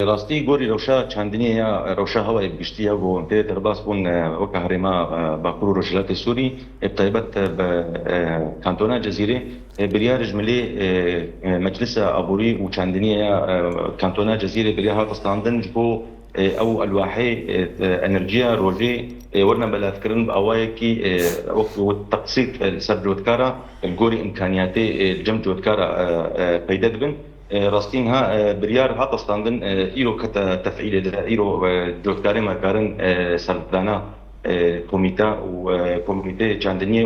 راستي گۆری ڕەوشە چەندنیە ڕەوشە هەوای گشتیە بۆ تێ دەرباس بوون وەکە هەرێما باکوور و ڕۆژهەڵاتی سووری بتایبەت بە کانتۆنا جەزیرە بریارژ ملێ مەجلسە ئابووری و چەندنیە کانتۆنا جەزیرە بریا هاتەستاندن بۆ ئەو ئەلواحەی ئەنرژیە ڕۆژێ وەرنە بەلافکردن بە ئەوایەکی وەکو تەقسیط لەسەر جۆتکارە گۆری ئیمکانیاتێ جەم جۆتکارە پەیدا دەبن راستين ها بريار هات استاندن ايرو كتا تفعيل ايرو جوتكاري مكارن سردانا كوميتا وكوميتي چاندنيه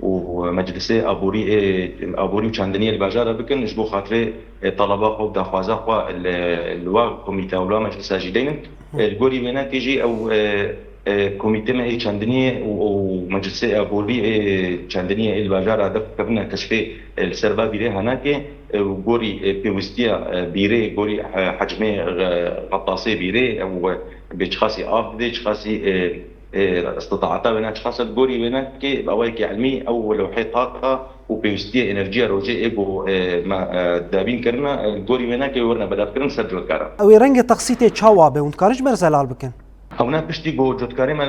ومجلسي ابوري وچاندنيه الباجاره بكن جبو خاطري طلبه او داخوازا خو الوا كوميتا ولا مجلس جديد الجوري بينا تيجي او كوميتي ما چاندنيه ومجلسي ابوري چاندنيه الباجاره هدف كبنا كشفي السربا بيره هناك گۆری پێویستیە بیرێ گۆری حجمێ غطاسێ بیرێ ئەو بێچخاسی ئاف بدێ چخاسی استطاعتا وێنە چخاسە گۆری وێنە کێ ئەوەیەکی علمی ئەو لەوحەی طاقە و پێویستیە ئێنەرژیە ڕۆژێ بۆ دابینکردنە گۆری وێنە کێ وەرنە بەدابکردن سەر جۆتکارە ئەوێ ڕەنگە تەقسیتێ چاوا بێ و کارش بەرزەلال بکەن هەونا پشتی بۆ جۆتکاریمە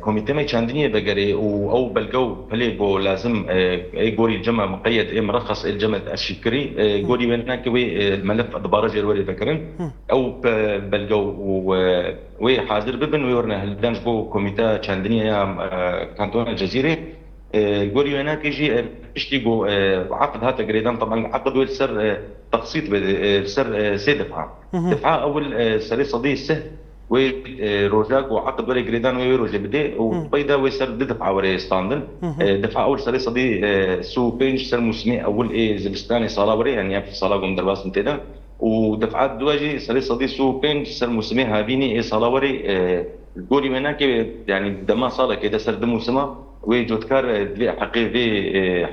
كوميتي چاندنية بقري او بلقو بلي بو لازم يقولي الجمع مقيد مرخص الجمع الشكري يقولي هناك وي الملف ادبارج الوري فكرن او بلقو وي حاضر ببن ويورنا هلدانج بو كوميتا چاندنية كانتون الجزيرة يقولي هناك يجي اشتيقو عقد هذا قريدان طبعا عقد سر تقسيط سر سي دفعة اول سري صدي سه وروجاك وعقد وري جريدان ويروجي بدي وبيدا ويسر دفعه وري ستاندن دفعه اول سري صدي سو بينج سر موسمي اول زلستاني صلاوري يعني في صلاه قوم درباس انتدا ودفعات دواجي سري صدي سو بينج سر موسمي هابيني صلاوري الجوري مناك يعني دما صاله كده سر دمو سما وجوتكار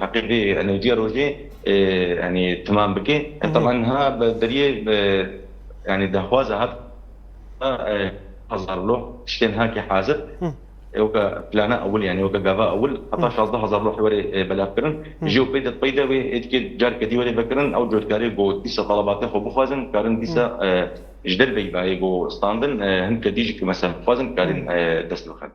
حقيقي انرجيا روجي يعني تمام بكي طبعا ها بدريه يعني دهوازه هاد أظهر له شتين هاكي حازر وكا بلانا أول يعني وكا جافا أول حتى شاطها أظهر له حوالي بلافكرن جيو بيدا ويتكي جار كدي ولي بكرن أو جود كاري جو ديسا طلباته خو بخوازن كارن ديسا جدل بيباي جو ستاندن هن كديجي كمثلا خوازن كارن دست بخن